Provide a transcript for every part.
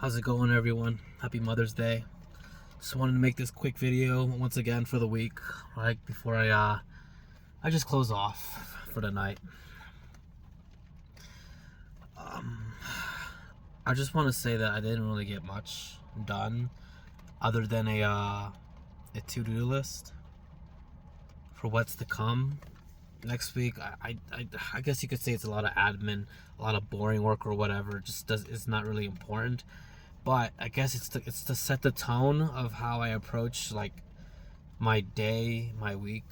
How's it going, everyone? Happy Mother's Day. Just wanted to make this quick video once again for the week, right before I just close off for the night. I just want to say that I didn't really get much done other than a to-do list for what's to come next week. I guess you could say it's a lot of admin, a lot of boring work or whatever. It's not really important. But I guess it's to set the tone of how I approach like my day, my week,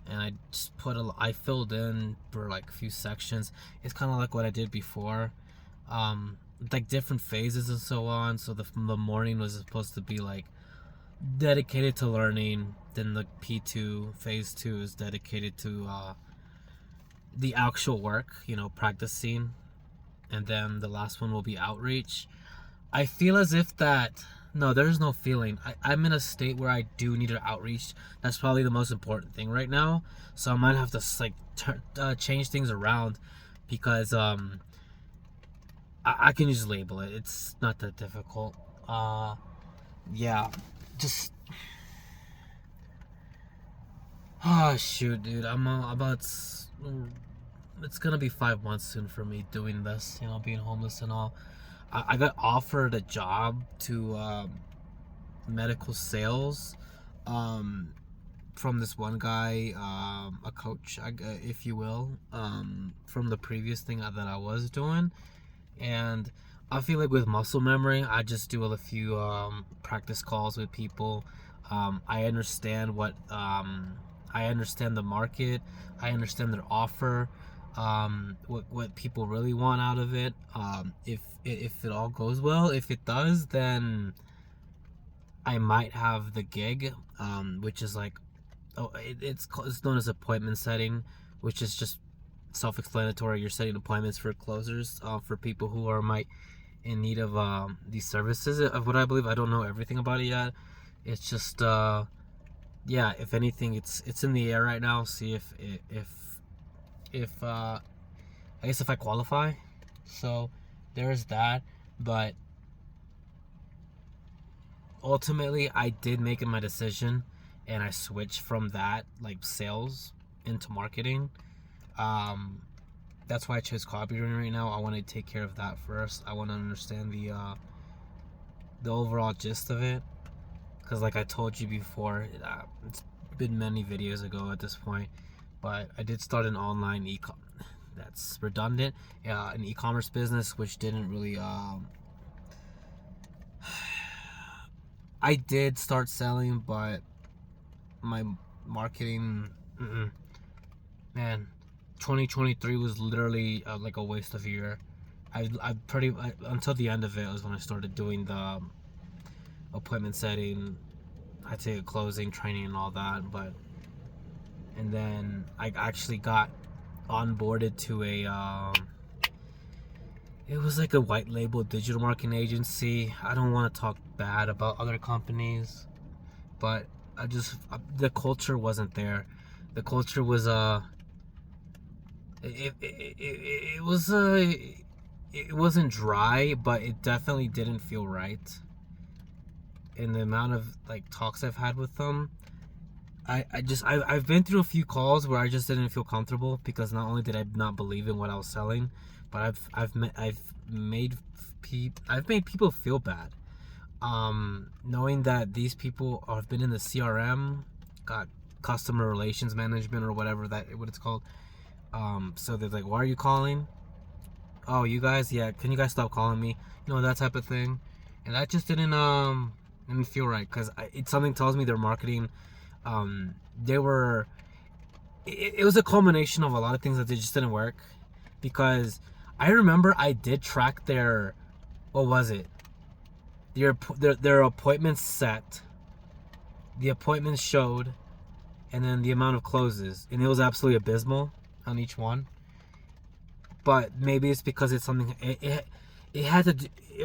and I just I filled in for like a few sections. It's kind of like what I did before, like different phases and so on. So the morning was supposed to be like dedicated to learning. Then the P2 phase 2 is dedicated to the actual work, practicing. And then the last one will be outreach. I feel as if no, there's no feeling. I'm in a state where I do need to outreach. That's probably the most important thing right now. So I might have to change things around because I can just label it. It's not that difficult. Yeah, just shoot, dude. I'm about. It's gonna be 5 months soon for me doing this, being homeless and all. I got offered a job to medical sales from this one guy, a coach, if you will, from the previous thing that I was doing. And I feel like with muscle memory, I just do a few practice calls with people. I understand I understand the market. I understand their offer. What people really want out of it. If it all goes well, if it does, then I might have the gig, which is like, it's known as appointment setting, which is just self-explanatory. You're setting appointments for closers, for people who are in need of these services. Of what I believe, I don't know everything about it yet. It's just yeah. If anything, it's in the air right now. See if I guess if I qualify. So there's that. But ultimately I did make my decision, and I switched from that, like sales, into marketing. That's why I chose copywriting right now. I want to take care of that first. I want to understand the overall gist of it, because like I told you before, it's been many videos ago at this point, but I did start an online that's redundant, an e-commerce business, which didn't really I did start selling, but my marketing, man, 2023 was literally like a waste of a year. Until the end of it was when I started doing the appointment setting. I had to get closing, training, and all that. And then I actually got onboarded to it was like a white label digital marketing agency. I don't want to talk bad about other companies, but the culture wasn't there. The culture was it wasn't dry, but it definitely didn't feel right. And the amount of like talks I've had with them, I've been through a few calls where I just didn't feel comfortable, because not only did I not believe in what I was selling, but I've made people feel bad, knowing that these people have been in the CRM, got customer relations management or whatever what it's called. So they're like, why are you calling? Oh, you guys, yeah, can you guys stop calling me? That type of thing. And that just didn't feel right, because something tells me their marketing, it was a culmination of a lot of things that they just didn't work. Because I remember I did track their, what was it, their appointments set, the appointments showed, and then the amount of closes, and it was absolutely abysmal on each one. But maybe it's because it's something, it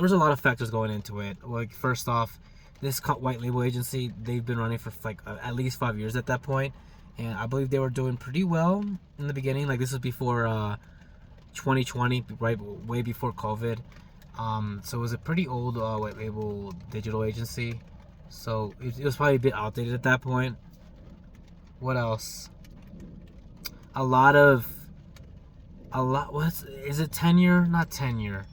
was a lot of factors going into it. Like, first off, this white label agency, they've been running for like at least 5 years at that point, and I believe they were doing pretty well in the beginning. Like, this was before 2020, right, way before COVID. So it was a pretty old white label digital agency. So it was probably a bit outdated at that point. What else? A lot of what's is it tenure? Not tenure.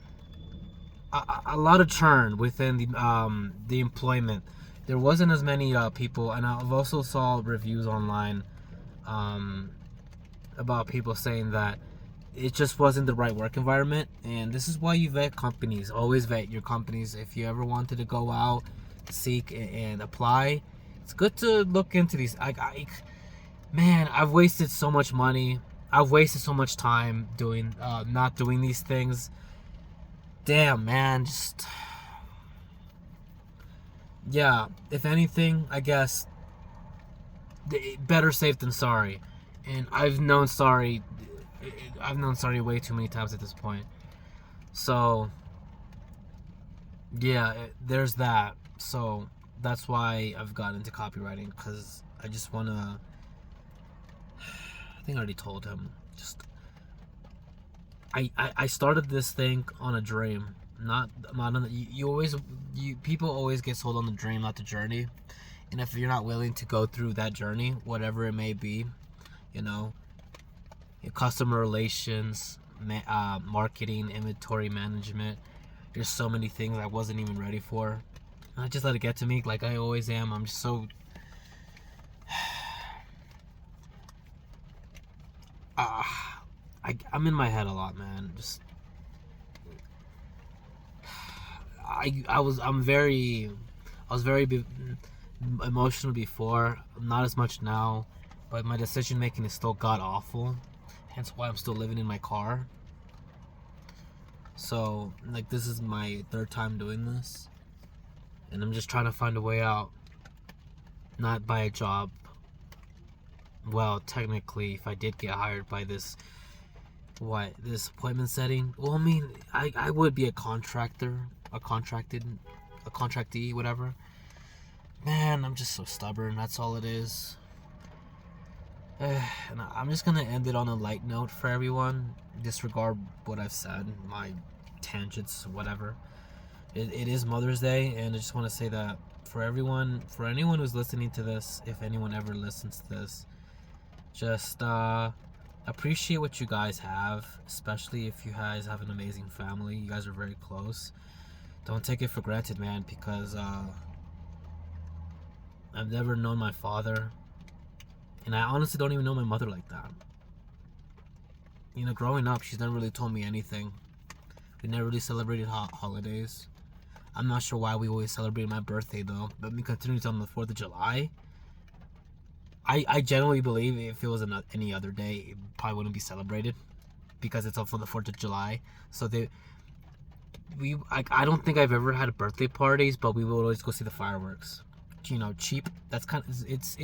A lot of churn within the employment. There wasn't as many people, and I've also saw reviews online um, about people saying that it just wasn't the right work environment. And this is why you vet companies. Always vet your companies. If you ever wanted to go out, seek and apply, it's good to look into these. Man, I've wasted so much money. I've wasted so much time doing not doing these things. Damn, man, just yeah. If anything, I guess better safe than sorry. And I've known sorry. I've known sorry way too many times at this point. So yeah, there's that. So that's why I've gotten into copywriting, because I just wanna. I think I already told him. Just I started this thing on a dream, not on the, you people always get sold on the dream, not the journey. And if you're not willing to go through that journey, whatever it may be, you know, your customer relations, marketing, inventory management, there's so many things I wasn't even ready for. I just let it get to me, like I always am. I'm just so I'm in my head a lot, man. Just I was very emotional before, not as much now, but my decision making is still god awful. Hence why I'm still living in my car. So like this is my third time doing this, and I'm just trying to find a way out. Not by a job. Well, technically, if I did get hired by this appointment setting, well, I mean, I would be a contractor, a contractee, whatever. Man, I'm just so stubborn. That's all it is. And I'm just gonna end it on a light note for everyone. Disregard what I've said, my tangents, whatever. It is Mother's Day, and I just want to say that for everyone, for anyone who's listening to this, if anyone ever listens to this, just appreciate what you guys have, especially if you guys have an amazing family. You guys are very close. Don't take it for granted, man, because I've never known my father, and I honestly don't even know my mother like that. You know, growing up, she's never really told me anything. We never really celebrated holidays. I'm not sure why we always celebrate my birthday, though. But me continuing on the 4th of July, I generally believe if it was any other day, it probably wouldn't be celebrated, because it's all for the 4th of July. So I don't think I've ever had birthday parties, but we would always go see the fireworks. You know, cheap. That's kind of it's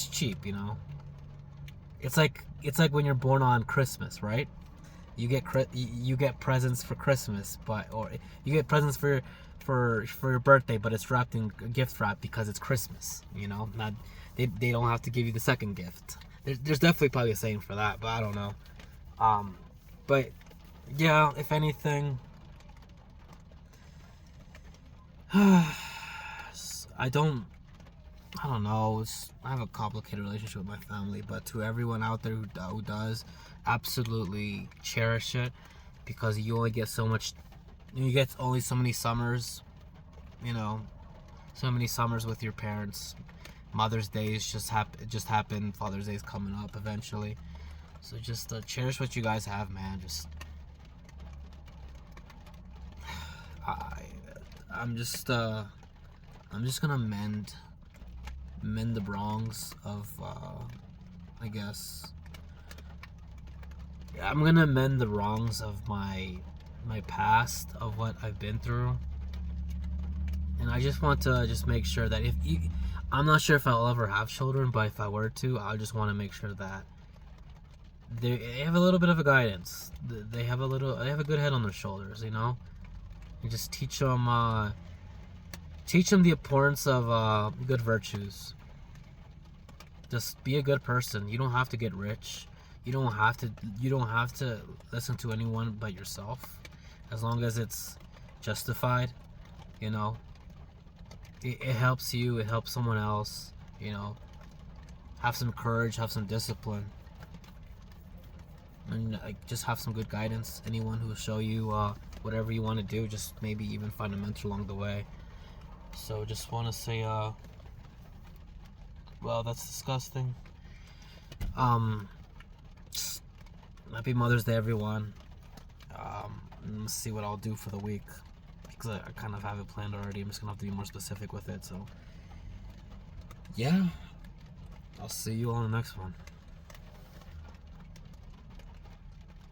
cheap. You know, it's like when you're born on Christmas, right? You get presents for Christmas, or you get presents for your birthday, but it's wrapped in gift wrap because it's Christmas. You know, not they don't have to give you the second gift. There's definitely probably a saying for that, but I don't know. But yeah, if anything, I don't know. I have a complicated relationship with my family, but to everyone out there who does, absolutely cherish it, because you only get so much. You get only so many summers. You know, so many summers with your parents. Mother's Day just happened. Father's Day is coming up eventually. So just cherish what you guys have, man. Just I'm just gonna mend the wrongs of I guess I'm gonna mend the wrongs of my past, of what I've been through. And I just want to just make sure that I'm not sure if I'll ever have children, but if I were to, I just want to make sure that they have a little bit of a guidance. They have a good head on their shoulders, you know, and just teach them the importance of good virtues. Just be a good person. You don't have to get rich. You don't have to. You don't have to listen to anyone but yourself, as long as it's justified. You know, it helps you. It helps someone else. You know, have some courage. Have some discipline. And like, just have some good guidance. Anyone who will show you whatever you want to do. Just maybe even find a mentor along the way. So just want to say, well, that's disgusting. Just happy Mother's Day, everyone. Let's see what I'll do for the week, because I kind of have it planned already. I'm just gonna have to be more specific with it. So yeah, I'll see you on the next one.